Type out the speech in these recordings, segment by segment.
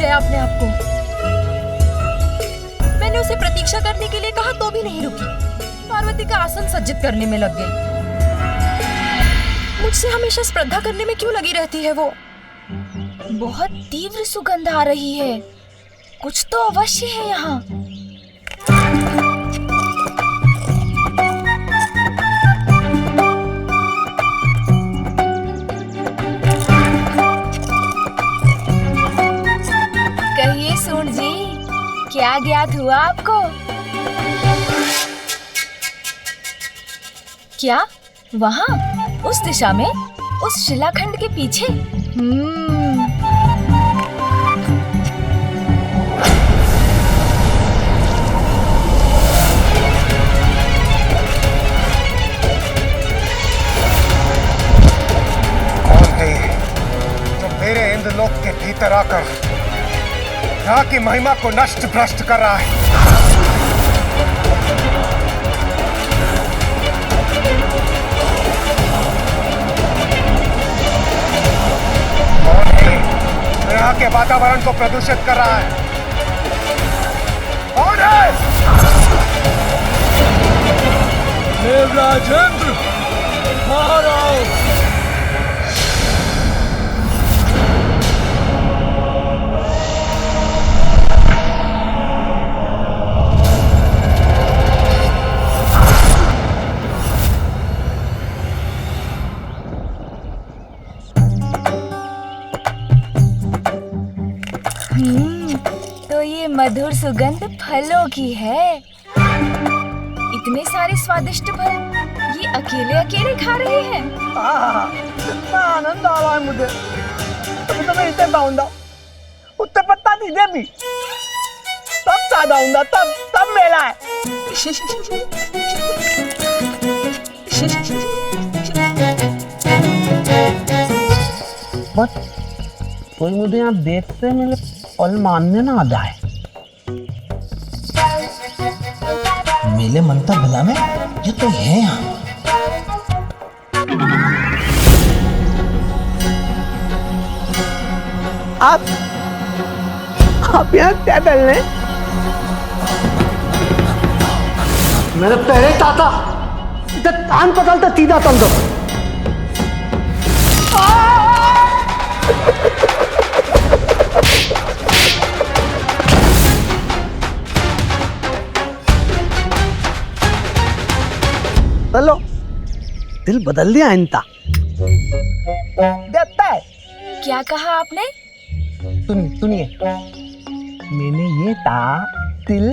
जया अपने आप को। मैंने उसे प्रतीक्षा करने के लिए कहा तो भी नहीं रुकी। पार्वती का आसन सज्जित करने में लग गई। मुझसे हमेशा स्पर्धा करने में क्यों लगी रहती है वो? बहुत तीव्र सुगंध आ रही है। कुछ तो अवश्य है यहाँ। कहिए सूंड जी, क्या ज्ञात हुआ आपको? क्या वहाँ उस दिशा में, उस शिलाखंड के पीछे? कौन है जो मेरे इंद्रलोक के भीतर आकर यहाँ की महिमा को नष्ट भ्रष्ट कर रहा है? कौन है जो यहाँ के वातावरण को प्रदूषित कर रहा है? कौन है? देवराजेंद्र, बाहर आओ। तो ये मधुर सुगंध फलों की है। इतने सारे स्वादिष्ट फल ये अकेले अकेले खा रहे हैं। कितना आनंद आ रहा है मुझे। तभी तो मैं इसे पाऊंगा। उत्ते पत्ता दीजिए भी। तब ज्यादा आऊंगा, तब मेला है। बस कोई मुझे यहाँ देखते मेरे पल मानने ना आ जाए। मेले मनता भला में ये तो है यहाँ। आप यहाँ क्या कर रहे हैं? मेरे पहले ताता इधर कान पकड़ता सीधा तल दो। चलो दिल बदल दिया इनका। देता है। क्या कहा आपने? सुनिए, मैंने ये दिल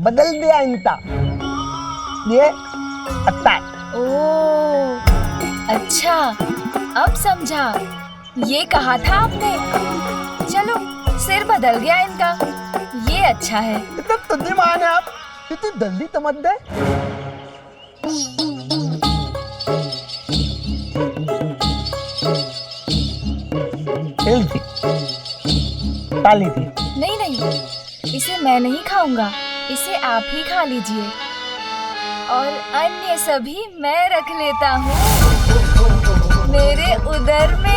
बदल दिया इनका। ये अच्छा है। ओह, अच्छा, अब समझा। ये कहा था आपने। चलो, सिर बदल गया इनका। ये अच्छा है। इतना बुद्धिमान है आप। इतनी जल्दी समझ गए। ताली थी। नहीं, इसे मैं नहीं खाऊंगा। इसे आप ही खा लीजिए और अन्य सभी मैं रख लेता हूँ मेरे उदर में।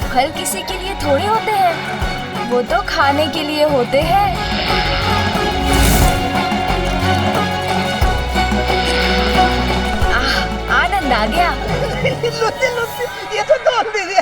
फल किसी के लिए थोड़े होते हैं, वो तो खाने के लिए होते हैं। आनंद आ गया। लुसी, ये तो तोड़ दीजिए।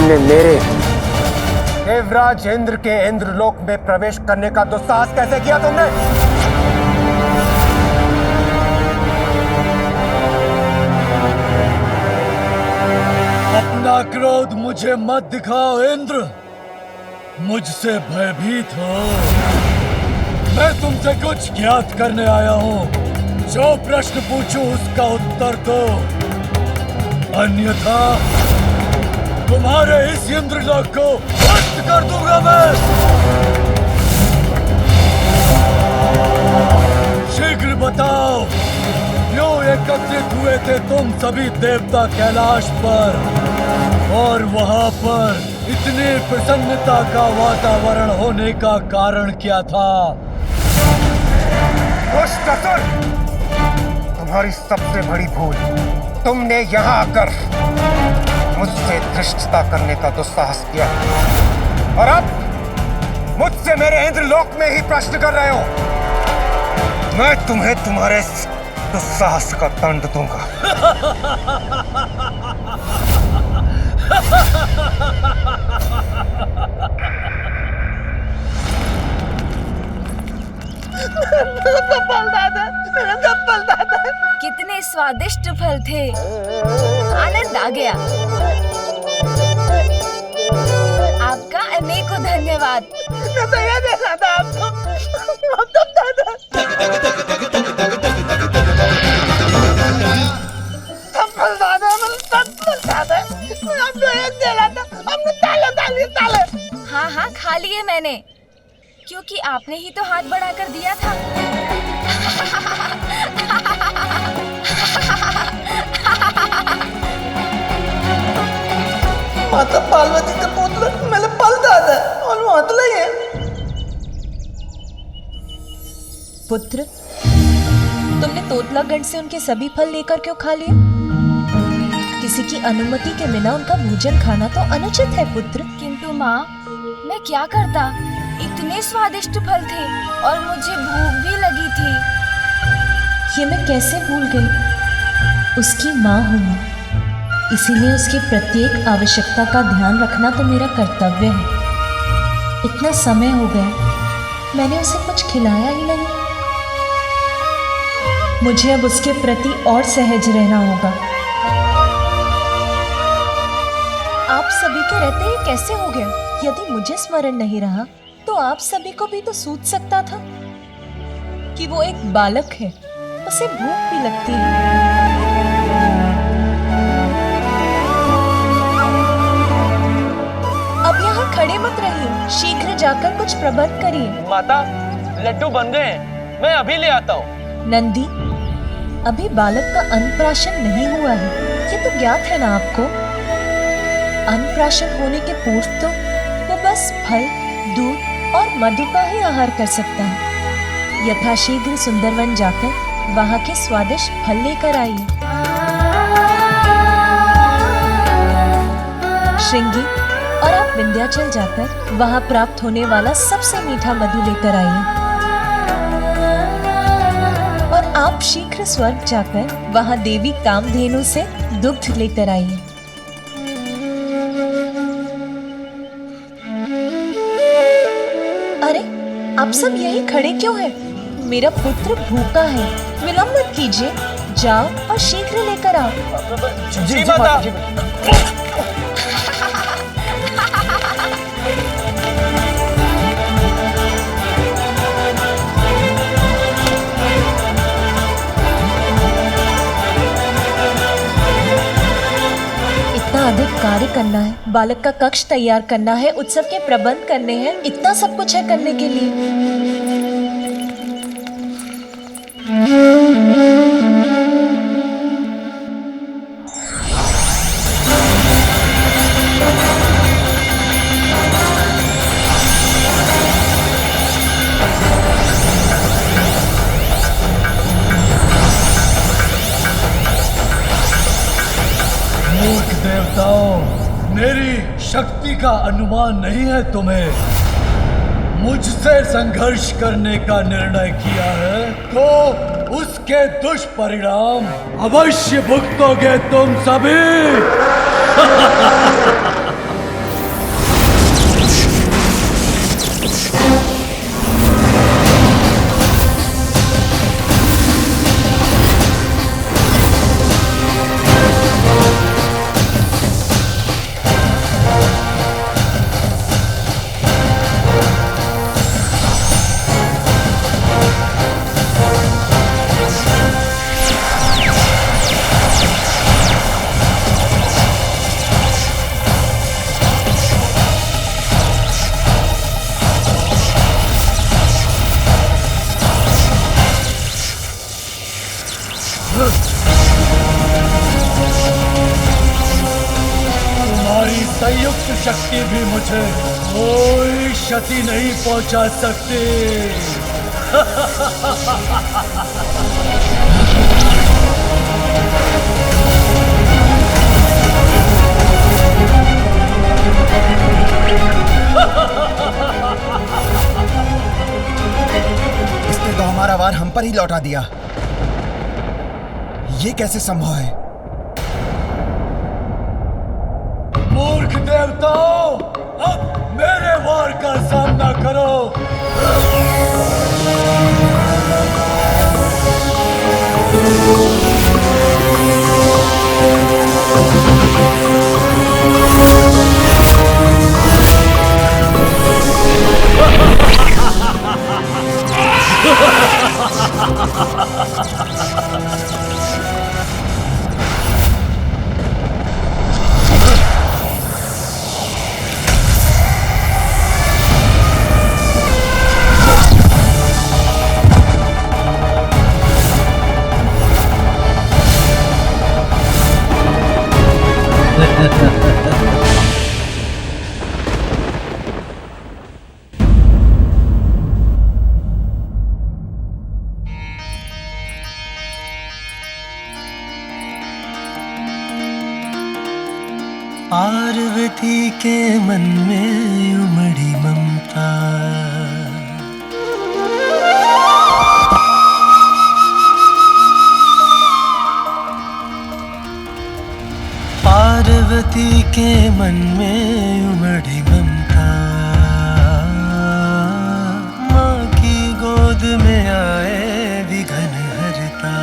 तुमने मेरे देवराज इंद्र के इंद्रलोक में प्रवेश करने का दुस्साहस कैसे किया तुमने? अपना क्रोध मुझे मत दिखाओ इंद्र, मुझसे भयभीत हो। मैं तुमसे कुछ ज्ञात करने आया हूँ। जो प्रश्न पूछूं उसका उत्तर दो, अन्यथा तुम्हारे इस इंद्रलोक को नष्ट कर दूंगा मैं। शीघ्र बताओ, क्यों एकत्रित हुए थे तुम सभी देवता कैलाश पर, और वहां पर इतनी प्रसन्नता का वातावरण होने का कारण क्या था? दुष्ट असुर, तुम्हारी सबसे बड़ी भूल, तुमने यहाँ आकर मुझसे धृष्टता करने का दुस्साहस किया, और अब मुझसे मेरे इंद्रलोक में ही प्रश्न कर रहे हो। मैं तुम्हें तुम्हारे दुस्साहस का दंड दूंगा। कितने स्वादिष्ट फल थे, आनंद आ गया। आपका अनेकों धन्यवाद। मैं तो ये देखा था आपको। सब फल दादा, सब फल दादा। हमने एक देना था, हमने ताले। हाँ हाँ, खा लिए मैंने, क्योंकि आपने ही तो हाथ बढ़ाकर दिया था। माता पार्वती का पुत्र मेरे पल दादा और मातला ही है। पुत्र, तुमने तोतलागढ़ से उनके सभी फल लेकर क्यों खा लिए? किसी की अनुमति के बिना उनका भोजन खाना तो अनुचित है पुत्र। किंतु माँ, मैं क्या करता, इतने स्वादिष्ट फल थे और मुझे भूख भी लगी थी। ये मैं कैसे भूल गई? उसकी माँ हूँ मैं, इसीलिए उसकी प्रत्येक आवश्यकता का ध्यान रखना तो मेरा कर्तव्य है। इतना समय हो गया, मैंने उसे कुछ खिलाया ही नहीं। मुझे अब उसके प्रति और सहज रहना होगा। आप सभी के रहते ही कैसे हो गया? यदि मुझे स्मरण नहीं रहा तो आप सभी को भी तो सूझ सकता था कि वो एक बालक है, उसे भूख भी लगती है। अब यहाँ खड़े मत रहिए, शीघ्र जाकर कुछ प्रबंध करिए। माता, लड्डू बन गए हैं, मैं अभी ले आता हूँ। नंदी, अभी बालक का अन्नप्राशन नहीं हुआ है, ये तो ज्ञात है ना आपको। अन्नप्राशन होने के पूर्व तो वो बस फल, दूध और मधु का ही आहार कर सकता है। यथाशीघ्र सुंदरवन जाकर वहाँ के स्वादिष्ट फल लेकर आइए। श्रृंगी, और आप विंध्याचल जाकर वहाँ प्राप्त होने वाला सबसे मीठा मधु लेकर आइए। और आप शीघ्र स्वर्ग जाकर वहाँ देवी कामधेनु से दुग्ध लेकर आइए। अरे, आप सब यहीं खड़े क्यों हैं? मेरा पुत्र भूखा है, विलंब मत कीजिए, जाओ और शीघ्र लेकर आओ। जी माता। इतना अधिक कार्य करना है, बालक का कक्ष तैयार करना है, उत्सव के प्रबंध करने हैं, इतना सब कुछ है करने के लिए। मूर्ख देवताओं, मेरी शक्ति का अनुमान नहीं है तुम्हें। मुझसे संघर्ष करने का निर्णय किया है तो उसके दुष्परिणाम अवश्य भुगतोगे तुम सभी। अस्त्र शक्ति भी मुझे कोई क्षति नहीं पहुंचा सकती। इसने तो हमारा वार हम पर ही लौटा दिया। ये कैसे संभव है? मूर्ख देवताओं, अब मेरे वार का सामना करो। पार्वती के मन में उमड़ी ममता, पार्वती के मन में उमड़ी ममता, माँ की गोद में आए विघन हरता।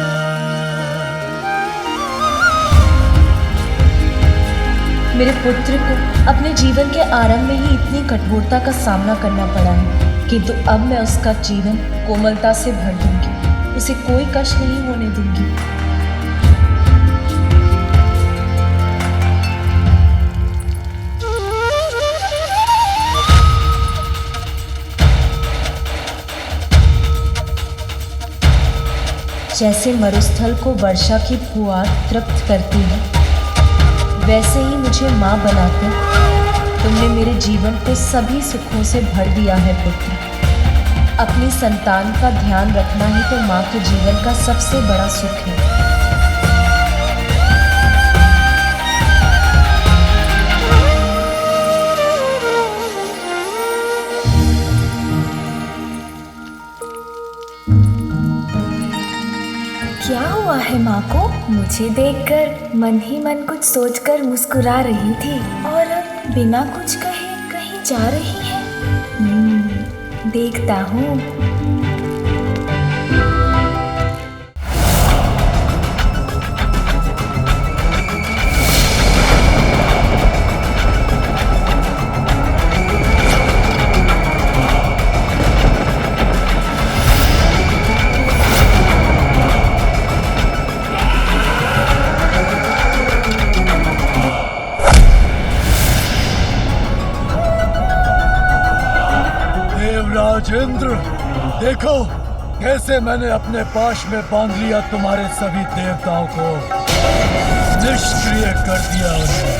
मेरे पुत्र को अपने जीवन के आरंभ में ही इतनी कठोरता का सामना करना पड़ा है, किंतु अब मैं उसका जीवन कोमलता से भर दूंगी, उसे कोई कष्ट नहीं होने दूंगी। जैसे मरुस्थल को वर्षा की फुहार तृप्त करती है, वैसे ही मुझे माँ बनाकर तुमने मेरे जीवन को सभी सुखों से भर दिया है पुत्र। अपनी संतान का ध्यान रखना ही तो माँ के जीवन का सबसे बड़ा सुख है। क्या हुआ है माँ को? मुझे देखकर मन ही मन कुछ सोचकर मुस्कुरा रही थी और अब बिना कुछ कहे कहीं जा रही है। देखता हूँ। राजेंद्र, देखो कैसे मैंने अपने पाश में बांध लिया तुम्हारे सभी देवताओं को, निष्क्रिय कर दिया उन्हें।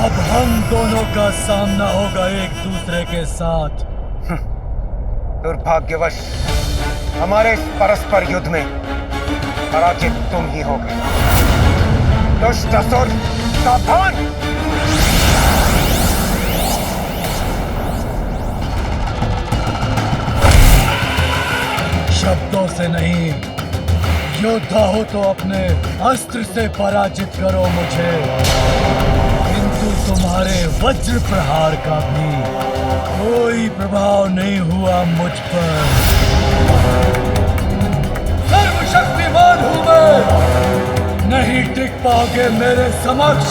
अब हम दोनों का सामना होगा एक दूसरे के साथ। दुर्भाग्यवश हमारे इस परस्पर युद्ध में पराजित तुम ही हो गए। दुष्ट असुर, सावधान! शब्दों से नहीं, योद्धा हो तो अपने अस्त्र से पराजित करो मुझे, किंतु तुम्हारे वज्र प्रहार का भी कोई प्रभाव नहीं हुआ मुझ पर। सर्वशक्तिमान हूं मैं, नहीं टिक पाओगे मेरे समक्ष।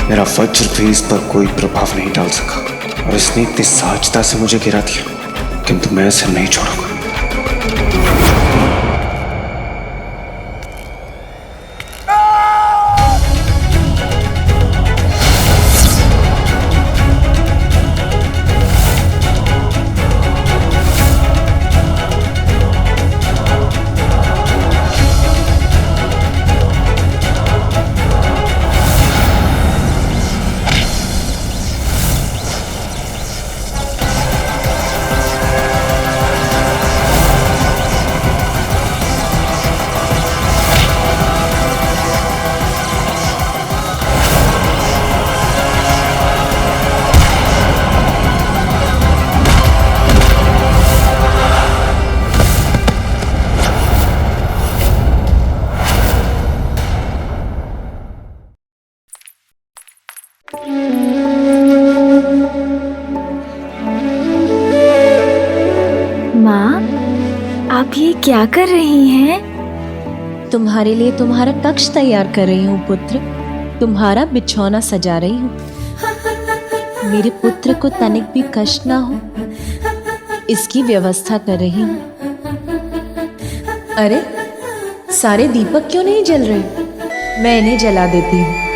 मेरा वज्र भी इस पर कोई प्रभाव नहीं डाल सका और इसने इतनी सहजता से मुझे गिरा दिया। किंतु मैं इसे नहीं छोड़ूंगा। माँ, आप ये क्या कर रही हैं? तुम्हारे लिए तुम्हारा कक्ष तैयार कर रही हूँ पुत्र। तुम्हारा बिछौना सजा रही हूँ। मेरे पुत्र को तनिक भी कष्ट ना हो, इसकी व्यवस्था कर रही हूँ। अरे, सारे दीपक क्यों नहीं जल रहे? मैं इन्हें जला देती हूँ।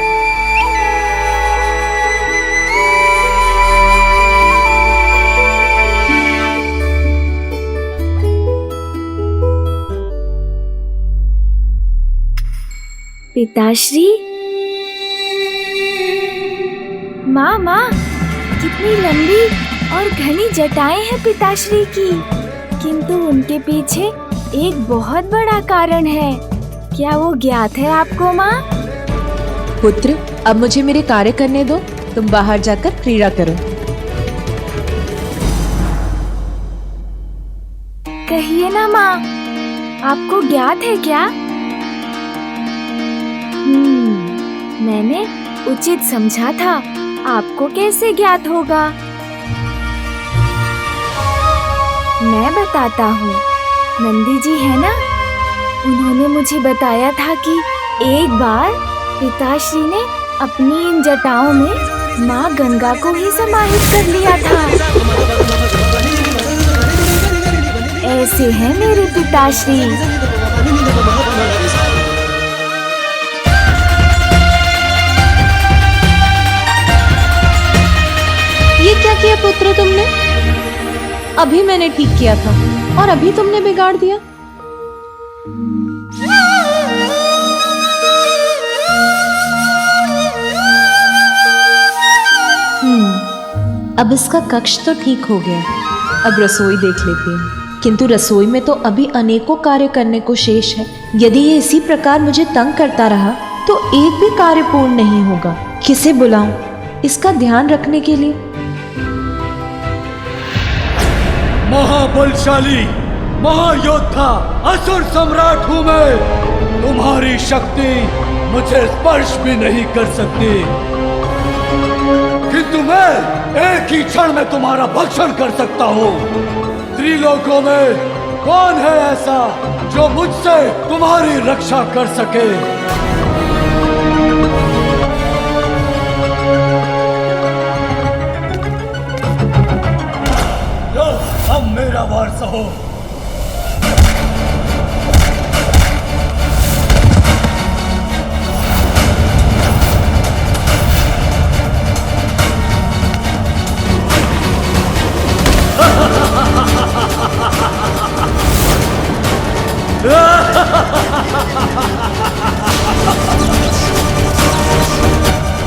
पिताश्री, माँ माँ, कितनी लंबी और घनी जटाएं हैं पिताश्री की, किंतु उनके पीछे एक बहुत बड़ा कारण है। क्या वो ज्ञात है आपको माँ? पुत्र, अब मुझे मेरे कार्य करने दो। तुम बाहर जाकर क्रीड़ा करो। कहिए ना माँ, आपको ज्ञात है क्या? मैंने उचित समझा था, आपको कैसे ज्ञात होगा? मैं बताता हूँ। नंदी जी है ना, उन्होंने मुझे बताया था कि एक बार पिताश्री ने अपनी इन जटाओं में माँ गंगा को ही समाहित कर लिया था। ऐसे हैं मेरे पिताश्री। ये क्या किया पुत्र तुमने? अभी मैंने ठीक किया था और अभी तुमने बिगाड़ दिया। अब इसका कक्ष तो ठीक हो गया। अब रसोई देख लेती हूँ। किंतु रसोई में तो अभी अनेकों कार्य करने को शेष है। यदि ये इसी प्रकार मुझे तंग करता रहा तो एक भी कार्य पूर्ण नहीं होगा। किसे बुलाऊं इसका ध्यान रखने के लिए? महाबलशाली महायोद्धा असुर सम्राट हूं मैं। तुम्हारी शक्ति मुझे स्पर्श भी नहीं कर सकती, किंतु मैं एक ही क्षण में तुम्हारा भक्षण कर सकता हूँ। त्रिलोकों में कौन है ऐसा जो मुझसे तुम्हारी रक्षा कर सके? लो, अब मेरा वार सहो।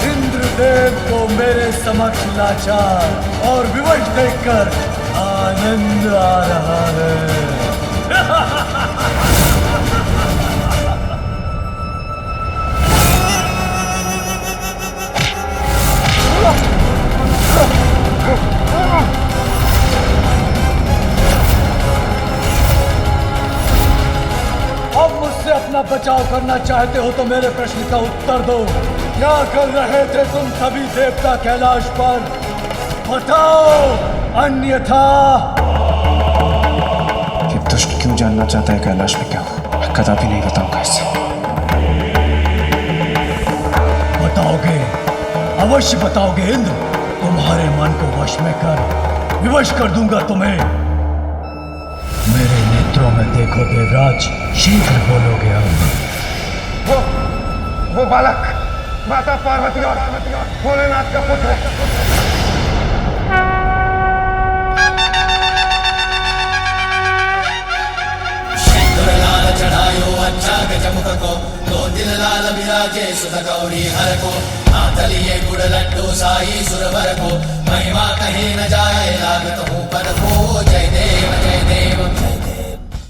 इंद्रदेव को मेरे समक्ष लाचार और विवश देखकर आनंद आ रहा है। अब मुझसे अपना बचाव करना चाहते हो तो मेरे प्रश्न का उत्तर दो। क्या कर रहे थे तुम सभी देवता कैलाश पर? बताओ, अन्यथा। ये दुष्ट क्यों जानना चाहता है कैलाश में क्या हो? मैं कदापि नहीं बताऊंगा इसे। बताओगे, अवश्य बताओगे इंद्र। तुम्हारे मन को वश में कर विवश कर दूंगा तुम्हें। देखो देवराज, शीघ्र बोलोगे अब। वो बालक माता पार्वती और भोलेनाथ का पुत्र है। लाल चढ़ायो अच्छा गजमुख को, दो दिल लाल विराजे सुध गौरी हर को, हाथ लिए गुड़ लड्डू साई सुरवर को, महिमा कहीं न जाए लागत हूँ पर को, जय देव जय देव जय देव।